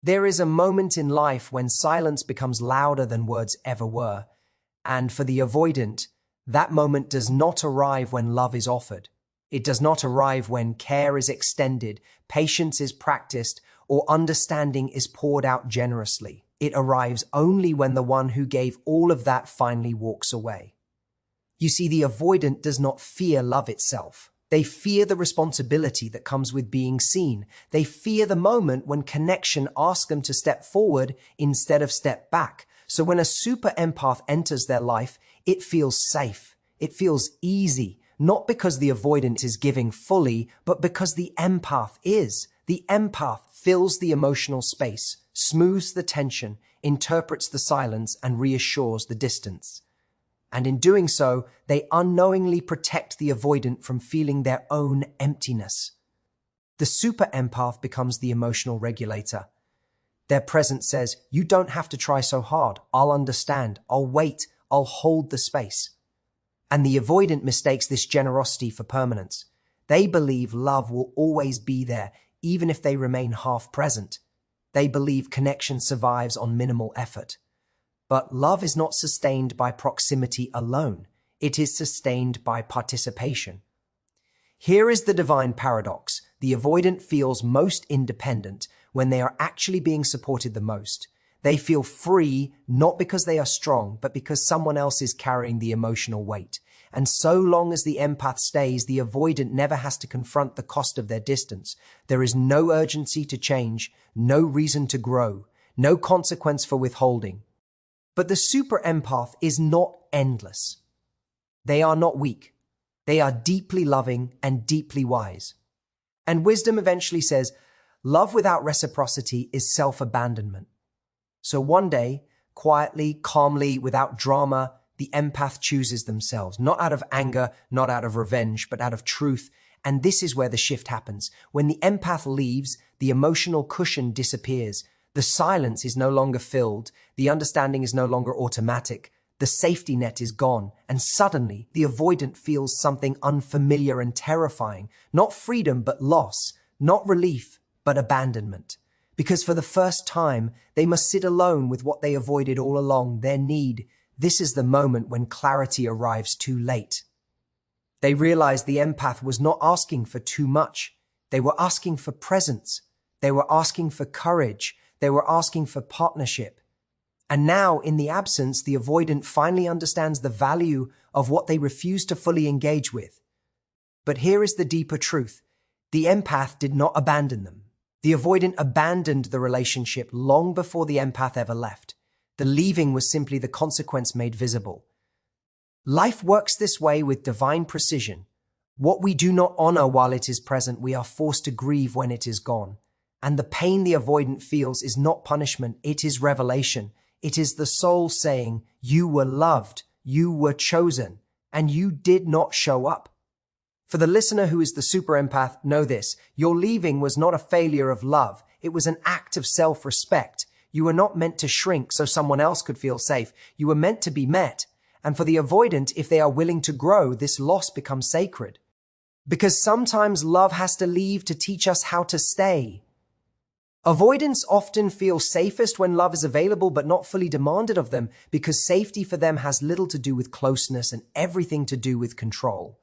There is a moment in life when silence becomes louder than words ever were, and for the avoidant, that moment does not arrive when love is offered. It does not arrive when care is extended, patience is practiced, or understanding is poured out generously. It arrives only when the one who gave all of that finally walks away. You see, the avoidant does not fear love itself. They fear the responsibility that comes with being seen. They fear the moment when connection asks them to step forward instead of step back. So when a super empath enters their life, it feels safe. It feels easy, not because the avoidant is giving fully, but because the empath is. The empath fills the emotional space, smooths the tension, interprets the silence, and reassures the distance. And in doing so, they unknowingly protect the avoidant from feeling their own emptiness. The super empath becomes the emotional regulator. Their presence says, "You don't have to try so hard. I'll understand. I'll wait. I'll hold the space." And the avoidant mistakes this generosity for permanence. They believe love will always be there, even if they remain half present. They believe connection survives on minimal effort. But love is not sustained by proximity alone. It is sustained by participation. Here is the divine paradox. The avoidant feels most independent when they are actually being supported the most. They feel free not because they are strong, but because someone else is carrying the emotional weight. And so long as the empath stays, the avoidant never has to confront the cost of their distance. There is no urgency to change, no reason to grow, no consequence for withholding. But the super empath is not endless. They are not weak. They are deeply loving and deeply wise. And wisdom eventually says, love without reciprocity is self-abandonment. So one day, quietly, calmly, without drama, the empath chooses themselves, not out of anger, not out of revenge, but out of truth. And this is where the shift happens. When the empath leaves, the emotional cushion disappears. The silence is no longer filled. The understanding is no longer automatic. The safety net is gone. And suddenly, the avoidant feels something unfamiliar and terrifying. Not freedom, but loss. Not relief, but abandonment. Because for the first time, they must sit alone with what they avoided all along, their need. This is the moment when clarity arrives too late. They realize the empath was not asking for too much. They were asking for presence. They were asking for courage. They were asking for partnership. And now, in the absence, the avoidant finally understands the value of what they refuse to fully engage with. But here is the deeper truth. The empath did not abandon them. The avoidant abandoned the relationship long before the empath ever left. The leaving was simply the consequence made visible. Life works this way with divine precision. What we do not honor while it is present, we are forced to grieve when it is gone. And the pain the avoidant feels is not punishment, it is revelation. It is the soul saying, you were loved, you were chosen, and you did not show up. For the listener who is the super empath, know this, your leaving was not a failure of love. It was an act of self-respect. You were not meant to shrink so someone else could feel safe. You were meant to be met. And for the avoidant, if they are willing to grow, this loss becomes sacred. Because sometimes love has to leave to teach us how to stay. Avoidants often feel safest when love is available but not fully demanded of them, because safety for them has little to do with closeness and everything to do with control.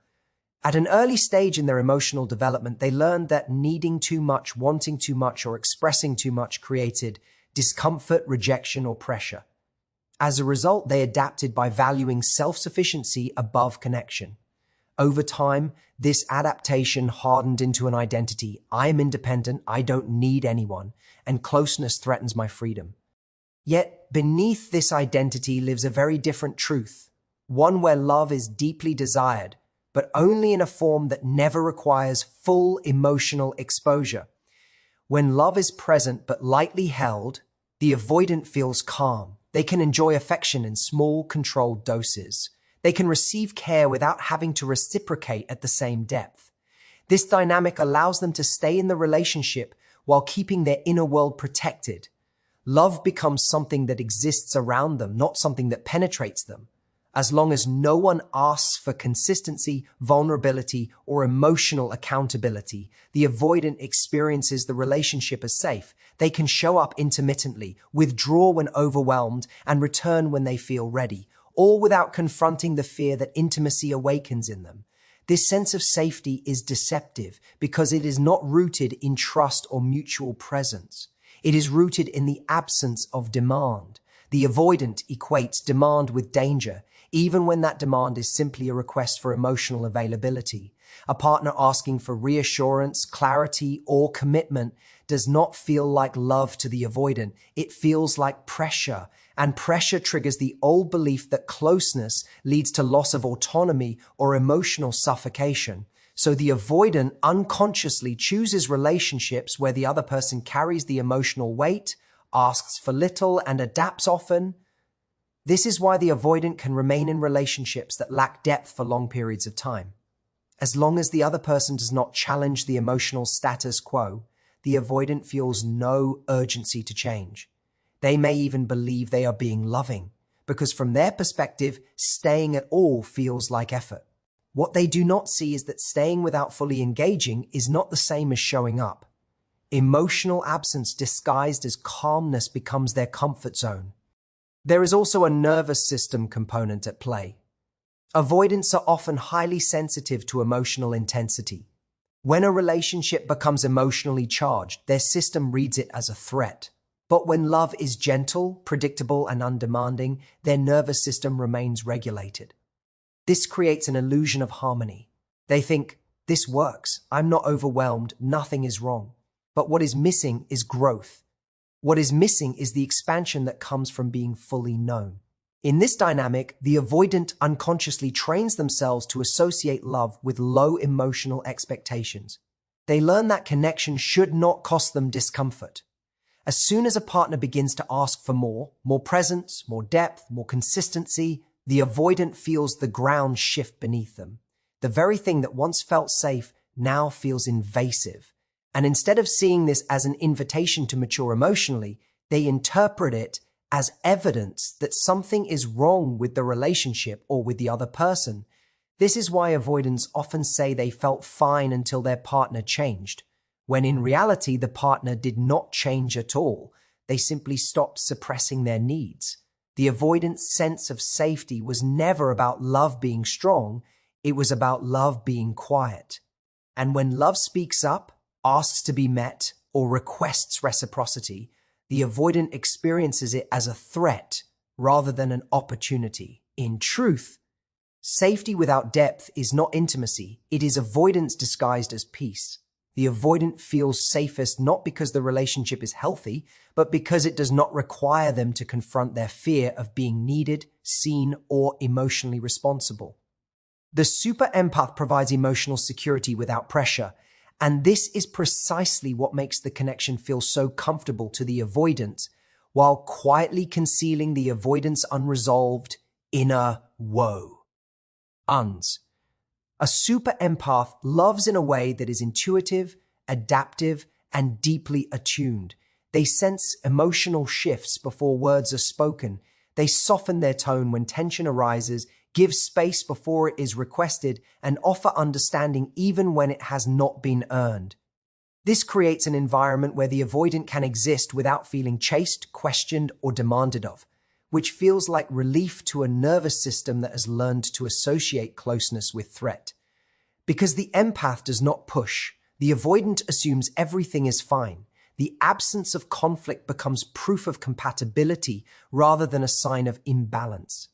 At an early stage in their emotional development, they learned that needing too much, wanting too much, or expressing too much created discomfort, rejection, or pressure. As a result, they adapted by valuing self-sufficiency above connection. Over time, this adaptation hardened into an identity. I am independent, I don't need anyone, and closeness threatens my freedom. Yet, beneath this identity lives a very different truth, one where love is deeply desired, but only in a form that never requires full emotional exposure. When love is present but lightly held, the avoidant feels calm. They can enjoy affection in small, controlled doses. They can receive care without having to reciprocate at the same depth. This dynamic allows them to stay in the relationship while keeping their inner world protected. Love becomes something that exists around them, not something that penetrates them. As long as no one asks for consistency, vulnerability, or emotional accountability, the avoidant experiences the relationship as safe. They can show up intermittently, withdraw when overwhelmed, and return when they feel ready, all without confronting the fear that intimacy awakens in them. This sense of safety is deceptive because it is not rooted in trust or mutual presence. It is rooted in the absence of demand. The avoidant equates demand with danger, even when that demand is simply a request for emotional availability. A partner asking for reassurance, clarity, or commitment does not feel like love to the avoidant. It feels like pressure, and pressure triggers the old belief that closeness leads to loss of autonomy or emotional suffocation. So the avoidant unconsciously chooses relationships where the other person carries the emotional weight, asks for little, and adapts often. This is why the avoidant can remain in relationships that lack depth for long periods of time. As long as the other person does not challenge the emotional status quo, the avoidant feels no urgency to change. They may even believe they are being loving, because from their perspective, staying at all feels like effort. What they do not see is that staying without fully engaging is not the same as showing up. Emotional absence disguised as calmness becomes their comfort zone. There is also a nervous system component at play. Avoidants are often highly sensitive to emotional intensity. When a relationship becomes emotionally charged, their system reads it as a threat. But when love is gentle, predictable, and undemanding, their nervous system remains regulated. This creates an illusion of harmony. They think, this works, I'm not overwhelmed, nothing is wrong. But what is missing is growth. What is missing is the expansion that comes from being fully known. In this dynamic, the avoidant unconsciously trains themselves to associate love with low emotional expectations. They learn that connection should not cost them discomfort. As soon as a partner begins to ask for more presence, more depth, more consistency, the avoidant feels the ground shift beneath them. The very thing that once felt safe now feels invasive. And instead of seeing this as an invitation to mature emotionally, they interpret it as evidence that something is wrong with the relationship or with the other person. This is why avoidants often say they felt fine until their partner changed, when in reality the partner did not change at all. They simply stopped suppressing their needs. The avoidant's sense of safety was never about love being strong, it was about love being quiet. And when love speaks up, asks to be met, or requests reciprocity, the avoidant experiences it as a threat rather than an opportunity. In truth, safety without depth is not intimacy, it is avoidance disguised as peace. The avoidant feels safest not because the relationship is healthy, but because it does not require them to confront their fear of being needed, seen, or emotionally responsible. The super empath provides emotional security without pressure, and this is precisely what makes the connection feel so comfortable to the avoidant, while quietly concealing the avoidant's unresolved inner woe. A super empath loves in a way that is intuitive, adaptive, and deeply attuned. They sense emotional shifts before words are spoken. They soften their tone when tension arises, give space before it is requested, and offer understanding even when it has not been earned. This creates an environment where the avoidant can exist without feeling chased, questioned, or demanded of, which feels like relief to a nervous system that has learned to associate closeness with threat. Because the empath does not push, the avoidant assumes everything is fine. The absence of conflict becomes proof of compatibility rather than a sign of imbalance.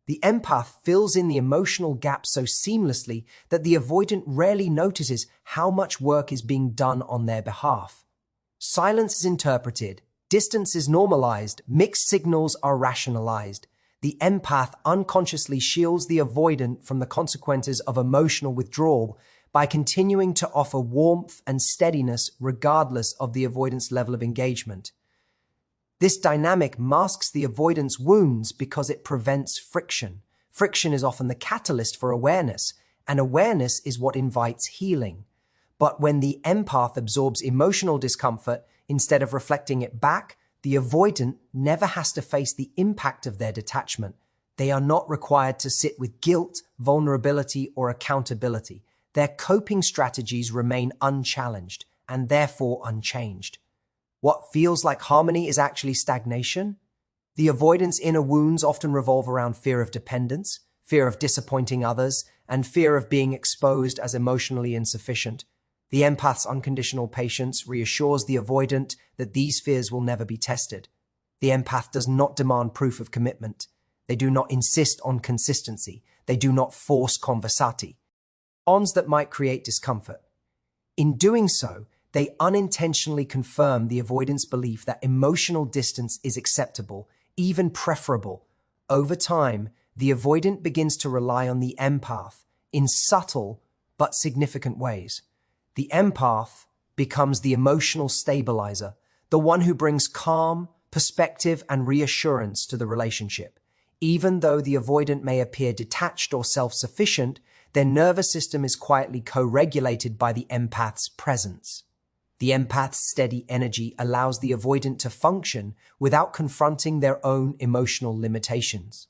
The empath fills in the emotional gap so seamlessly that the avoidant rarely notices how much work is being done on their behalf. Silence is interpreted, distance is normalized, mixed signals are rationalized. The empath unconsciously shields the avoidant from the consequences of emotional withdrawal by continuing to offer warmth and steadiness regardless of the avoidant's level of engagement. This dynamic masks the avoidance wounds because it prevents friction. Friction is often the catalyst for awareness, and awareness is what invites healing. But when the empath absorbs emotional discomfort instead of reflecting it back, the avoidant never has to face the impact of their detachment. They are not required to sit with guilt, vulnerability, or accountability. Their coping strategies remain unchallenged and therefore unchanged. What feels like harmony is actually stagnation. The avoidance inner wounds often revolve around fear of dependence, fear of disappointing others, and fear of being exposed as emotionally insufficient. The empath's unconditional patience reassures the avoidant that these fears will never be tested. The empath does not demand proof of commitment. They do not insist on consistency. They do not force conversati, bonds that might create discomfort. In doing so, they unintentionally confirm the avoidant's belief that emotional distance is acceptable, even preferable. Over time, the avoidant begins to rely on the empath in subtle but significant ways. The empath becomes the emotional stabilizer, the one who brings calm, perspective, and reassurance to the relationship. Even though the avoidant may appear detached or self-sufficient, their nervous system is quietly co-regulated by the empath's presence. The empath's steady energy allows the avoidant to function without confronting their own emotional limitations.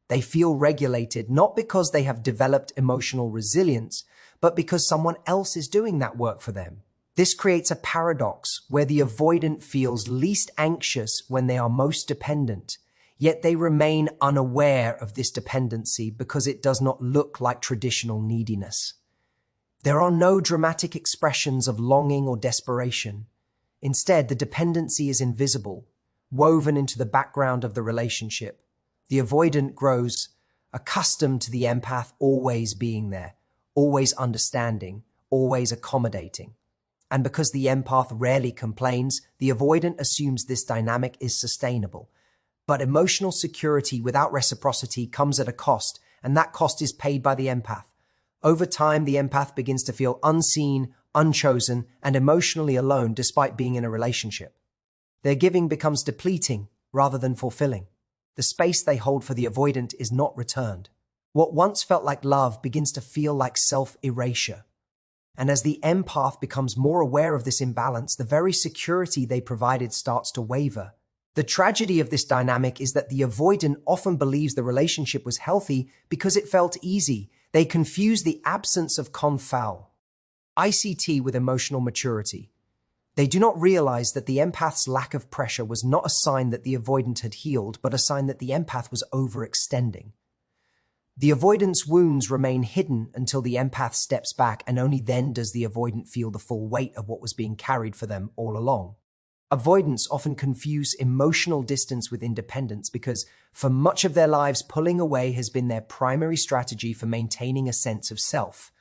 They feel regulated not because they have developed emotional resilience, but because someone else is doing that work for them. This creates a paradox where the avoidant feels least anxious when they are most dependent, yet they remain unaware of this dependency because it does not look like traditional neediness. There are no dramatic expressions of longing or desperation. Instead, the dependency is invisible, woven into the background of the relationship. The avoidant grows accustomed to the empath always being there, always understanding, always accommodating. And because the empath rarely complains, the avoidant assumes this dynamic is sustainable. But emotional security without reciprocity comes at a cost, and that cost is paid by the empath. Over time, the empath begins to feel unseen, unchosen, and emotionally alone despite being in a relationship. Their giving becomes depleting rather than fulfilling. The space they hold for the avoidant is not returned. What once felt like love begins to feel like self-erasure. And as the empath becomes more aware of this imbalance, the very security they provided starts to waver. The tragedy of this dynamic is that the avoidant often believes the relationship was healthy because it felt easy. They confuse the absence of confal, ICT, with emotional maturity. They do not realize that the empath's lack of pressure was not a sign that the avoidant had healed, but a sign that the empath was overextending. The avoidant's wounds remain hidden until the empath steps back, and only then does the avoidant feel the full weight of what was being carried for them all along. Avoidants often confuse emotional distance with independence because for much of their lives, pulling away has been their primary strategy for maintaining a sense of self.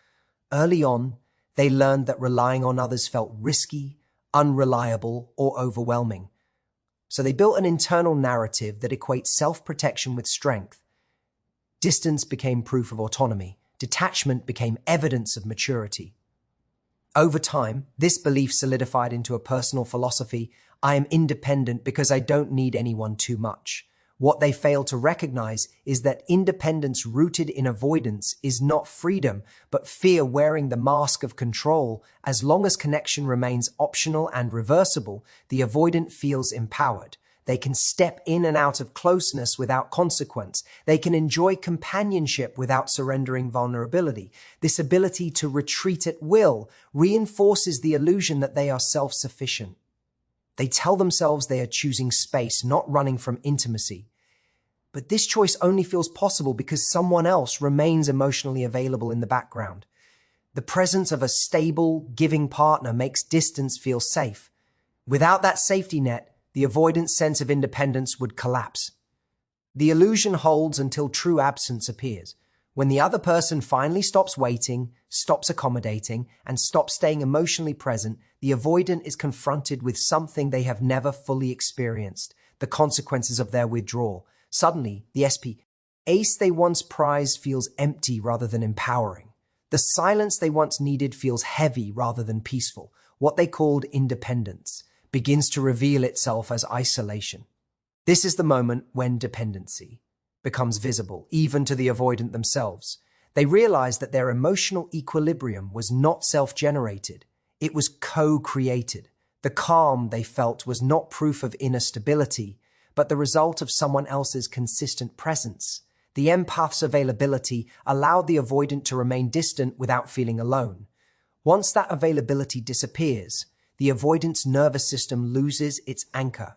Early on, they learned that relying on others felt risky, unreliable, or overwhelming. So they built an internal narrative that equates self-protection with strength. Distance became proof of autonomy. Detachment became evidence of maturity. Over time, this belief solidified into a personal philosophy: I am independent because I don't need anyone too much. What they fail to recognize is that independence rooted in avoidance is not freedom, but fear wearing the mask of control. As long as connection remains optional and reversible, the avoidant feels empowered. They can step in and out of closeness without consequence. They can enjoy companionship without surrendering vulnerability. This ability to retreat at will reinforces the illusion that they are self-sufficient. They tell themselves they are choosing space, not running from intimacy. But this choice only feels possible because someone else remains emotionally available in the background. The presence of a stable, giving partner makes distance feel safe. Without that safety net, the avoidant sense of independence would collapse. The illusion holds until true absence appears. When the other person finally stops waiting, stops accommodating, and stops staying emotionally present, the avoidant is confronted with something they have never fully experienced: the consequences of their withdrawal. Suddenly, the ace they once prized feels empty rather than empowering. The silence they once needed feels heavy rather than peaceful. What they called independence begins to reveal itself as isolation. This is the moment when dependency becomes visible, even to the avoidant themselves. They realize that their emotional equilibrium was not self-generated. It was co-created. The calm they felt was not proof of inner stability, but the result of someone else's consistent presence. The empath's availability allowed the avoidant to remain distant without feeling alone. Once that availability disappears, the avoidant's nervous system loses its anchor.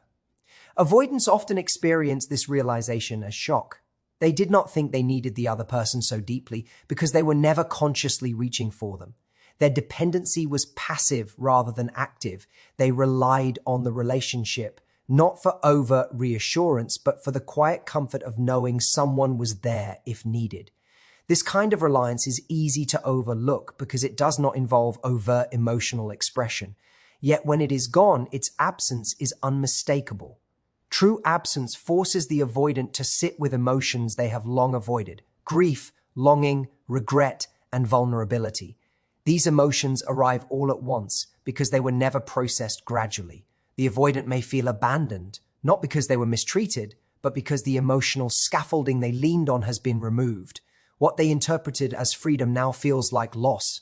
Avoidants often experience this realization as shock. They did not think they needed the other person so deeply because they were never consciously reaching for them. Their dependency was passive rather than active. They relied on the relationship, not for overt reassurance, but for the quiet comfort of knowing someone was there if needed. This kind of reliance is easy to overlook because it does not involve overt emotional expression. Yet when it is gone, its absence is unmistakable. True absence forces the avoidant to sit with emotions they have long avoided: grief, longing, regret, and vulnerability. These emotions arrive all at once because they were never processed gradually. The avoidant may feel abandoned, not because they were mistreated, but because the emotional scaffolding they leaned on has been removed. What they interpreted as freedom now feels like loss.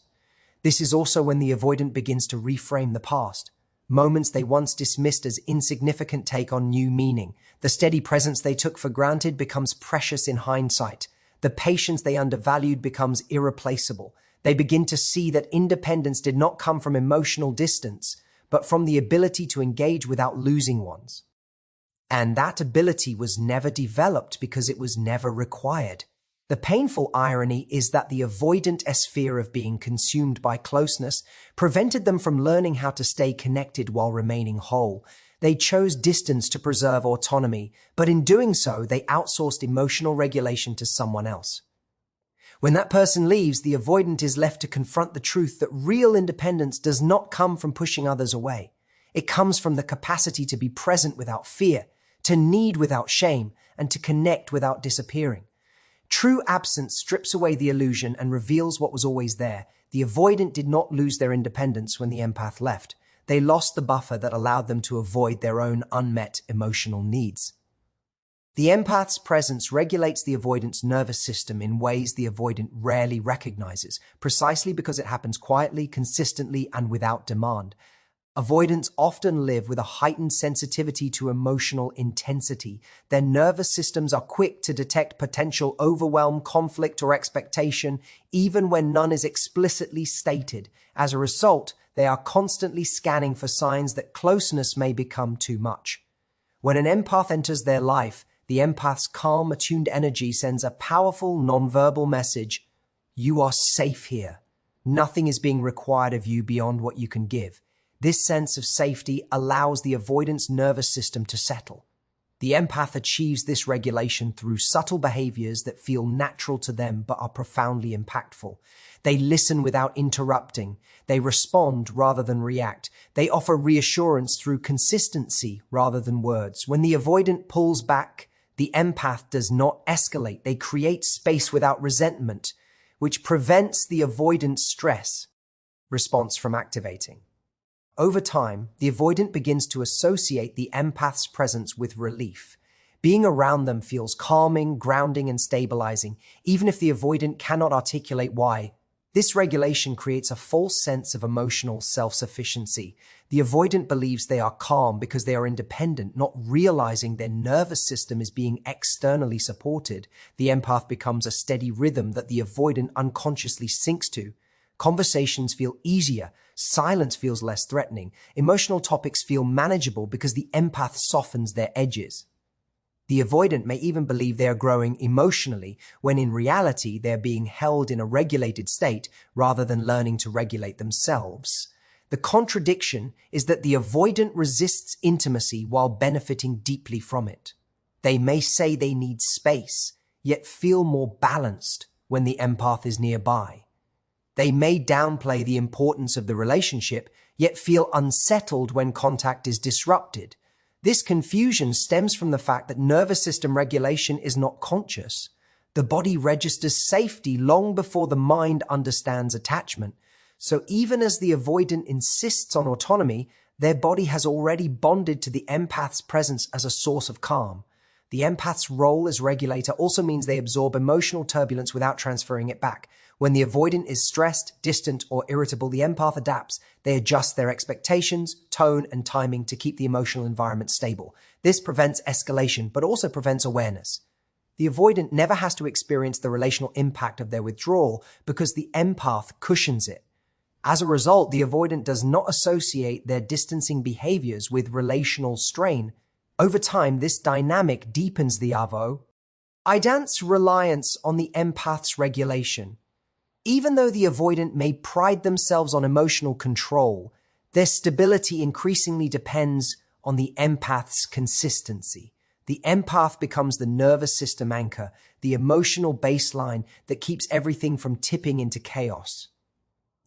This is also when the avoidant begins to reframe the past. Moments they once dismissed as insignificant take on new meaning. The steady presence they took for granted becomes precious in hindsight. The patience they undervalued becomes irreplaceable. They begin to see that independence did not come from emotional distance, but from the ability to engage without losing ones. And that ability was never developed because it was never required. The painful irony is that the avoidant fear of being consumed by closeness prevented them from learning how to stay connected while remaining whole. They chose distance to preserve autonomy, but in doing so, they outsourced emotional regulation to someone else. When that person leaves, the avoidant is left to confront the truth that real independence does not come from pushing others away. It comes from the capacity to be present without fear, to need without shame, and to connect without disappearing. True absence strips away the illusion and reveals what was always there. The avoidant did not lose their independence when the empath left. They lost the buffer that allowed them to avoid their own unmet emotional needs. The empath's presence regulates the avoidant's nervous system in ways the avoidant rarely recognizes, precisely because it happens quietly, consistently, and without demand. Avoidants often live with a heightened sensitivity to emotional intensity. Their nervous systems are quick to detect potential overwhelm, conflict, or expectation, even when none is explicitly stated. As a result, they are constantly scanning for signs that closeness may become too much. When an empath enters their life, the empath's calm, attuned energy sends a powerful, nonverbal message: you are safe here. Nothing is being required of you beyond what you can give. This sense of safety allows the avoidant's nervous system to settle. The empath achieves this regulation through subtle behaviors that feel natural to them but are profoundly impactful. They listen without interrupting. They respond rather than react. They offer reassurance through consistency rather than words. When the avoidant pulls back, the empath does not escalate. They create space without resentment, which prevents the avoidant's stress response from activating. Over time, the avoidant begins to associate the empath's presence with relief. Being around them feels calming, grounding, and stabilizing, even if the avoidant cannot articulate why. This regulation creates a false sense of emotional self-sufficiency. The avoidant believes they are calm because they are independent, not realizing their nervous system is being externally supported. The empath becomes a steady rhythm that the avoidant unconsciously sinks to. Conversations feel easier, silence feels less threatening, emotional topics feel manageable because the empath softens their edges. The avoidant may even believe they are growing emotionally, when in reality they are being held in a regulated state rather than learning to regulate themselves. The contradiction is that the avoidant resists intimacy while benefiting deeply from it. They may say they need space, yet feel more balanced when the empath is nearby. They may downplay the importance of the relationship, yet feel unsettled when contact is disrupted. This confusion stems from the fact that nervous system regulation is not conscious. The body registers safety long before the mind understands attachment. So even as the avoidant insists on autonomy, their body has already bonded to the empath's presence as a source of calm. The empath's role as regulator also means they absorb emotional turbulence without transferring it back. When the avoidant is stressed, distant, or irritable, the empath adapts. They adjust their expectations, tone, and timing to keep the emotional environment stable. This prevents escalation, but also prevents awareness. The avoidant never has to experience the relational impact of their withdrawal because the empath cushions it. As a result, the avoidant does not associate their distancing behaviors with relational strain. Over time, this dynamic deepens the avoidant's reliance on the empath's regulation. Even though the avoidant may pride themselves on emotional control, their stability increasingly depends on the empath's consistency. The empath becomes the nervous system anchor, the emotional baseline that keeps everything from tipping into chaos.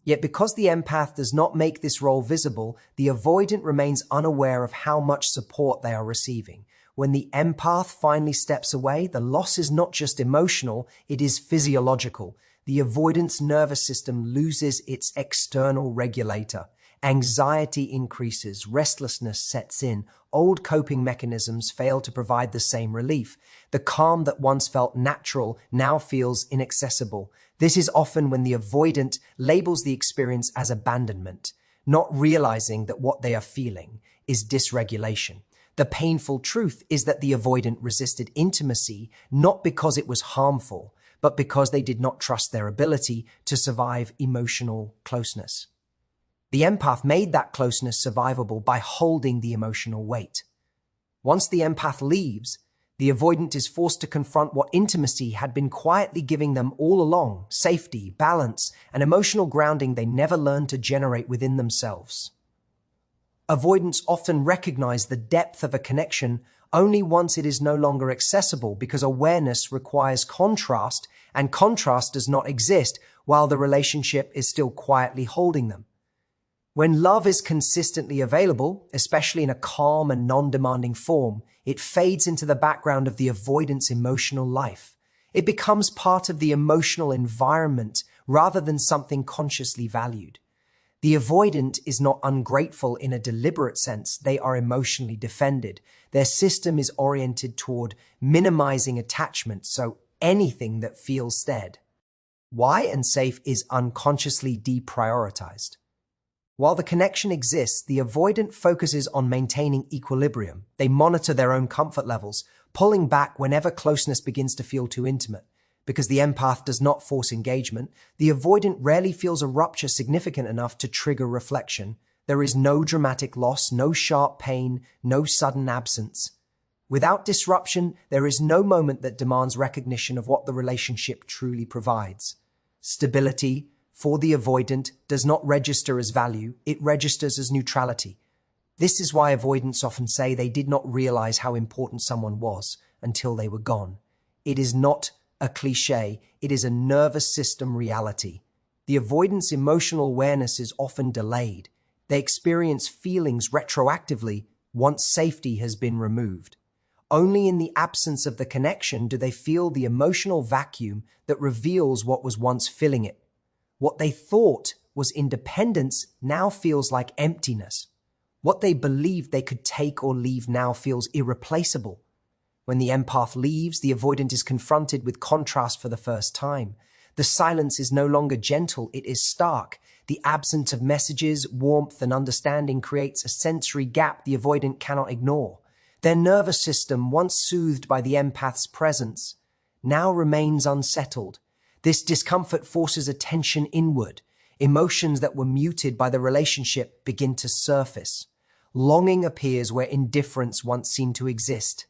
Yet because the empath does not make this role visible, the avoidant remains unaware of how much support they are receiving. When the empath finally steps away, the loss is not just emotional, it is physiological. The avoidant's nervous system loses its external regulator. Anxiety increases, restlessness sets in, old coping mechanisms fail to provide the same relief. The calm that once felt natural now feels inaccessible. This is often when the avoidant labels the experience as abandonment, not realizing that what they are feeling is dysregulation. The painful truth is that the avoidant resisted intimacy not because it was harmful, but because they did not trust their ability to survive emotional closeness. The empath made that closeness survivable by holding the emotional weight. Once the empath leaves, the avoidant is forced to confront what intimacy had been quietly giving them all along: safety, balance, and emotional grounding they never learned to generate within themselves. Avoidants often recognize the depth of a connection only once it is no longer accessible, because awareness requires contrast, and contrast does not exist while the relationship is still quietly holding them. When love is consistently available, especially in a calm and non-demanding form, it fades into the background of the avoidant's emotional life. It becomes part of the emotional environment rather than something consciously valued. The avoidant is not ungrateful in a deliberate sense. They are emotionally defended. Their system is oriented toward minimizing attachment, so anything that feels stead, and safe is unconsciously deprioritized. While the connection exists, the avoidant focuses on maintaining equilibrium. They monitor their own comfort levels, pulling back whenever closeness begins to feel too intimate. Because the empath does not force engagement, the avoidant rarely feels a rupture significant enough to trigger reflection. There is no dramatic loss, no sharp pain, no sudden absence. Without disruption, there is no moment that demands recognition of what the relationship truly provides. Stability, for the avoidant, does not register as value, it registers as neutrality. This is why avoidants often say they did not realize how important someone was until they were gone. It is not a cliche, it is a nervous system reality. The avoidant's emotional awareness is often delayed. They experience feelings retroactively once safety has been removed. Only in the absence of the connection do they feel the emotional vacuum that reveals what was once filling it. What they thought was independence now feels like emptiness. What they believed they could take or leave now feels irreplaceable. When the empath leaves, the avoidant is confronted with contrast for the first time. The silence is no longer gentle, it is stark. The absence of messages, warmth, and understanding creates a sensory gap the avoidant cannot ignore. Their nervous system, once soothed by the empath's presence, now remains unsettled. This discomfort forces attention inward. Emotions that were muted by the relationship begin to surface. Longing appears where indifference once seemed to exist.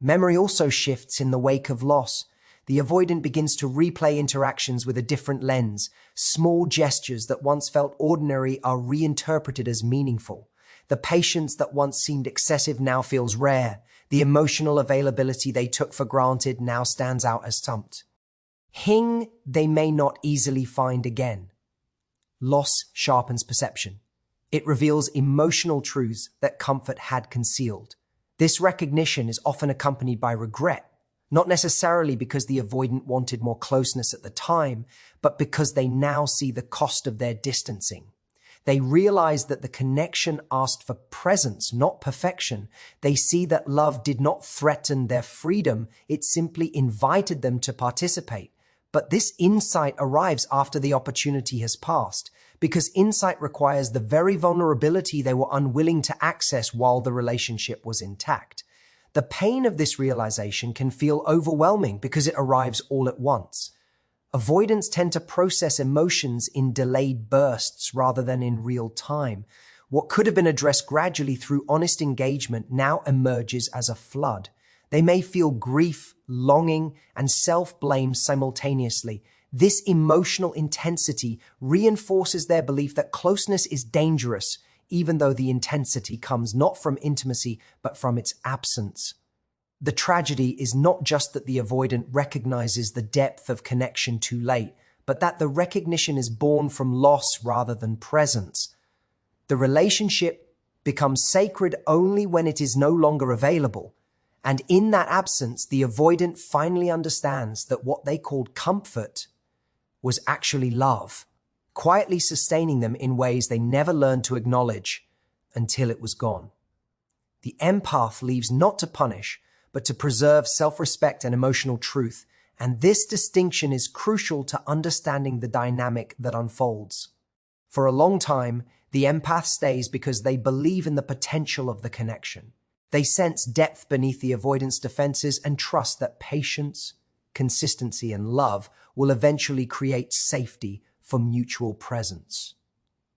Memory also shifts in the wake of loss. The avoidant begins to replay interactions with a different lens. Small gestures that once felt ordinary are reinterpreted as meaningful. The patience that once seemed excessive now feels rare. The emotional availability they took for granted now stands out as something they may not easily find again. Loss sharpens perception. It reveals emotional truths that comfort had concealed. This recognition is often accompanied by regret, not necessarily because the avoidant wanted more closeness at the time, but because they now see the cost of their distancing. They realize that the connection asked for presence, not perfection. They see that love did not threaten their freedom, it simply invited them to participate. But this insight arrives after the opportunity has passed, because insight requires the very vulnerability they were unwilling to access while the relationship was intact. The pain of this realization can feel overwhelming because it arrives all at once. Avoidants tend to process emotions in delayed bursts rather than in real time. What could have been addressed gradually through honest engagement now emerges as a flood. They may feel grief, longing, and self-blame simultaneously. This emotional intensity reinforces their belief that closeness is dangerous, even though the intensity comes not from intimacy, but from its absence. The tragedy is not just that the avoidant recognizes the depth of connection too late, but that the recognition is born from loss rather than presence. The relationship becomes sacred only when it is no longer available. And in that absence, the avoidant finally understands that what they called comfort was actually love, quietly sustaining them in ways they never learned to acknowledge until it was gone. The empath leaves not to punish, but to preserve self-respect and emotional truth, and this distinction is crucial to understanding the dynamic that unfolds. For a long time, the empath stays because they believe in the potential of the connection. They sense depth beneath the avoidance defenses and trust that patience, consistency, and love will eventually create safety for mutual presence.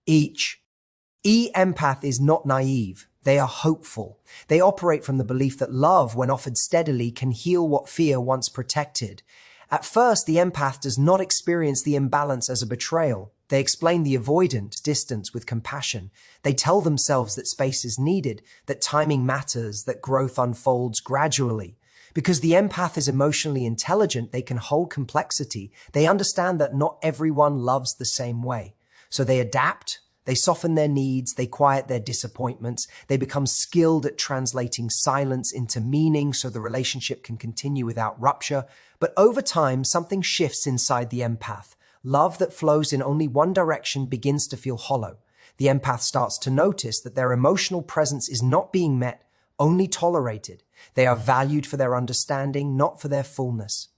Empath is not naive. They are hopeful. They operate from the belief that love, when offered steadily, can heal what fear once protected. At first, the empath does not experience the imbalance as a betrayal. They explain the avoidant distance with compassion. They tell themselves that space is needed, that timing matters, that growth unfolds gradually. Because the empath is emotionally intelligent, they can hold complexity. They understand that not everyone loves the same way. So they adapt, they soften their needs, they quiet their disappointments, they become skilled at translating silence into meaning so the relationship can continue without rupture. But over time, something shifts inside the empath. Love that flows in only one direction begins to feel hollow. The empath starts to notice that their emotional presence is not being met, only tolerated. They are valued for their understanding, not for their fullness.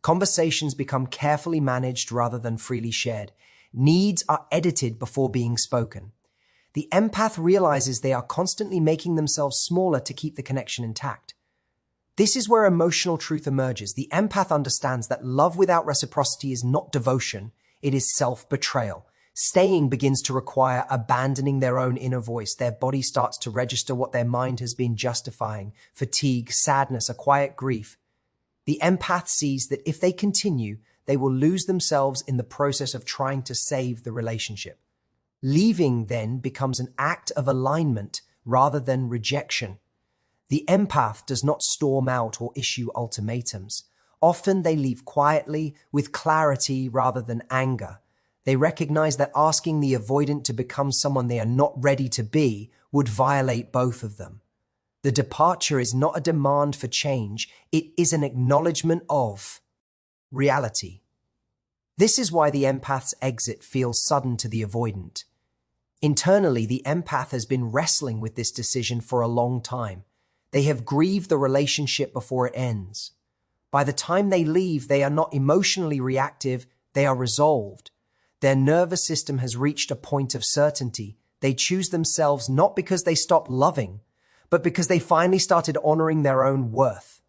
Conversations become carefully managed rather than freely shared. Needs are edited before being spoken. The empath realizes they are constantly making themselves smaller to keep the connection intact. This is where emotional truth emerges. The empath understands that love without reciprocity is not devotion, it is self-betrayal. Staying begins to require abandoning their own inner voice. Their body starts to register what their mind has been justifying: fatigue, sadness, a quiet grief. The empath sees that if they continue, they will lose themselves in the process of trying to save the relationship. Leaving then becomes an act of alignment rather than rejection. The empath does not storm out or issue ultimatums. Often they leave quietly, with clarity rather than anger. They recognize that asking the avoidant to become someone they are not ready to be would violate both of them. The departure is not a demand for change, it is an acknowledgement of reality. This is why the empath's exit feels sudden to the avoidant. Internally, the empath has been wrestling with this decision for a long time. They have grieved the relationship before it ends. By the time they leave, they are not emotionally reactive, they are resolved. Their nervous system has reached a point of certainty. They choose themselves not because they stopped loving, but because they finally started honoring their own worth.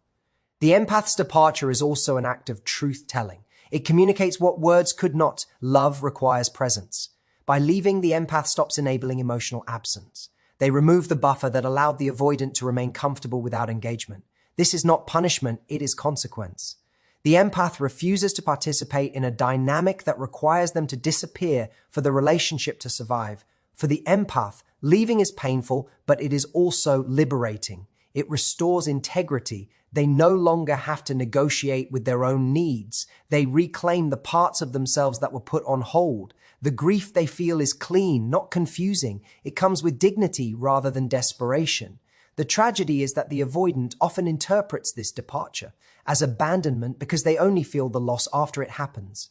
The empath's departure is also an act of truth-telling. It communicates what words could not. Love requires presence. By leaving, the empath stops enabling emotional absence. They remove the buffer that allowed the avoidant to remain comfortable without engagement. This is not punishment, it is consequence. The empath refuses to participate in a dynamic that requires them to disappear for the relationship to survive. For the empath, leaving is painful, but it is also liberating. It restores integrity. They no longer have to negotiate with their own needs. They reclaim the parts of themselves that were put on hold. The grief they feel is clean, not confusing. It comes with dignity rather than desperation. The tragedy is that the avoidant often interprets this departure as abandonment because they only feel the loss after it happens.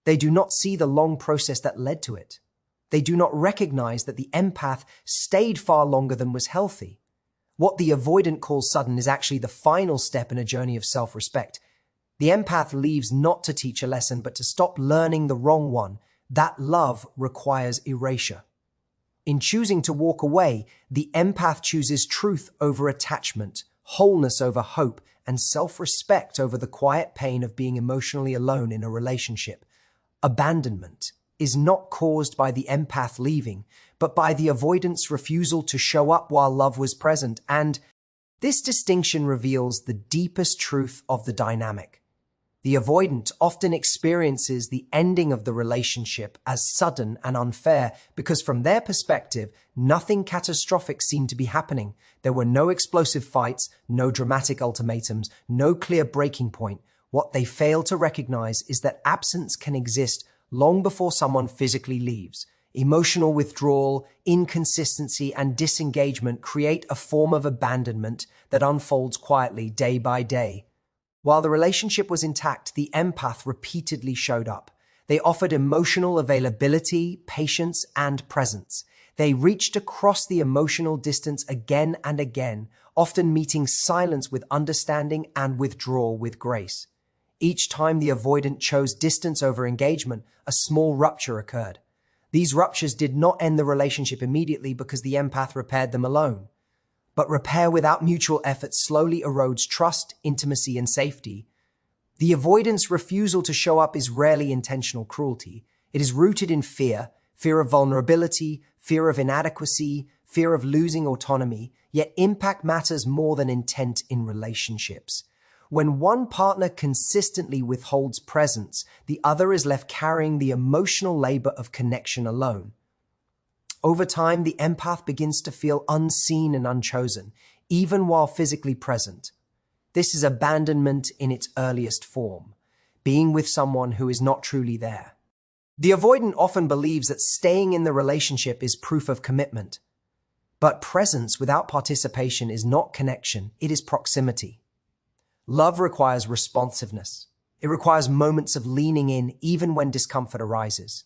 They do not see the long process that led to it. They do not recognize that the empath stayed far longer than was healthy. What the avoidant calls sudden is actually the final step in a journey of self-respect. The empath leaves not to teach a lesson, but to stop learning the wrong one. That love requires erasure. In choosing to walk away, the empath chooses truth over attachment, wholeness over hope, and self-respect over the quiet pain of being emotionally alone in a relationship. Abandonment is not caused by the empath leaving, but by the avoidant's refusal to show up while love was present, and this distinction reveals the deepest truth of the dynamic. The avoidant often experiences the ending of the relationship as sudden and unfair because from their perspective, nothing catastrophic seemed to be happening. There were no explosive fights, no dramatic ultimatums, no clear breaking point. What they fail to recognize is that absence can exist long before someone physically leaves. Emotional withdrawal, inconsistency, and disengagement create a form of abandonment that unfolds quietly day by day. While the relationship was intact, the empath repeatedly showed up. They offered emotional availability, patience, and presence. They reached across the emotional distance again and again, often meeting silence with understanding and withdrawal with grace. Each time the avoidant chose distance over engagement, a small rupture occurred. These ruptures did not end the relationship immediately because the empath repaired them alone. But repair without mutual effort slowly erodes trust, intimacy, and safety. The avoidant's refusal to show up is rarely intentional cruelty. It is rooted in fear of vulnerability, fear of inadequacy, fear of losing autonomy, yet impact matters more than intent in relationships. When one partner consistently withholds presence, the other is left carrying the emotional labor of connection alone. Over time, the empath begins to feel unseen and unchosen, even while physically present. This is abandonment in its earliest form, being with someone who is not truly there. The avoidant often believes that staying in the relationship is proof of commitment. But presence without participation is not connection, it is proximity. Love requires responsiveness. It requires moments of leaning in even when discomfort arises.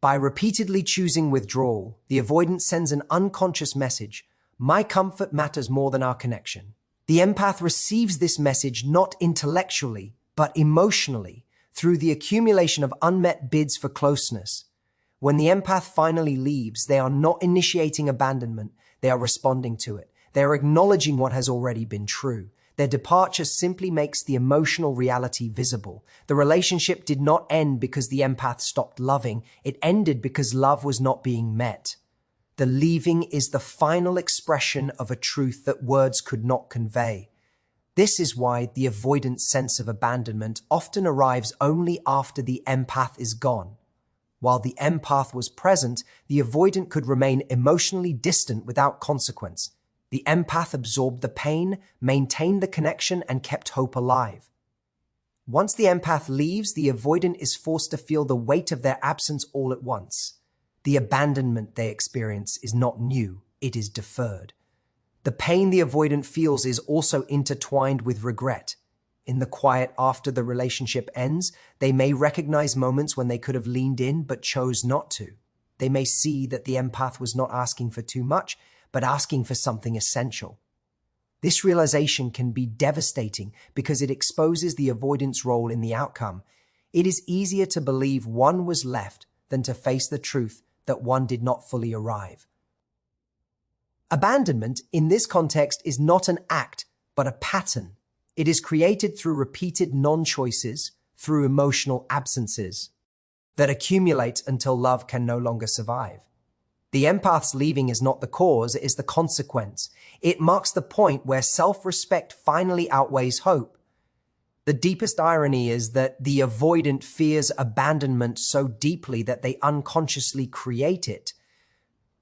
By repeatedly choosing withdrawal, the avoidant sends an unconscious message: my comfort matters more than our connection. The empath receives this message not intellectually, but emotionally, through the accumulation of unmet bids for closeness. When the empath finally leaves, they are not initiating abandonment, they are responding to it. They are acknowledging what has already been true. Their departure simply makes the emotional reality visible. The relationship did not end because the empath stopped loving. It ended because love was not being met. The leaving is the final expression of a truth that words could not convey. This is why the avoidant sense of abandonment often arrives only after the empath is gone. While the empath was present, the avoidant could remain emotionally distant without consequence. The empath absorbed the pain, maintained the connection, and kept hope alive. Once the empath leaves, the avoidant is forced to feel the weight of their absence all at once. The abandonment they experience is not new, it is deferred. The pain the avoidant feels is also intertwined with regret. In the quiet after the relationship ends, they may recognize moments when they could have leaned in but chose not to. They may see that the empath was not asking for too much, but asking for something essential. This realization can be devastating because it exposes the avoidant's role in the outcome. It is easier to believe one was left than to face the truth that one did not fully arrive. Abandonment in this context is not an act, but a pattern. It is created through repeated non-choices, through emotional absences, that accumulate until love can no longer survive. The empath's leaving is not the cause, it is the consequence. It marks the point where self-respect finally outweighs hope. The deepest irony is that the avoidant fears abandonment so deeply that they unconsciously create it.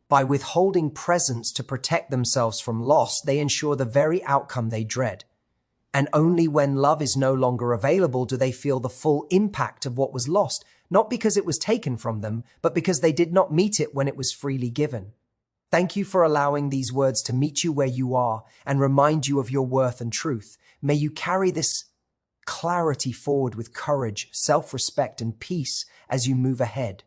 By withholding presence to protect themselves from loss, they ensure the very outcome they dread. And only when love is no longer available do they feel the full impact of what was lost, not because it was taken from them, but because they did not meet it when it was freely given. Thank you for allowing these words to meet you where you are and remind you of your worth and truth. May you carry this clarity forward with courage, self-respect, and peace as you move ahead.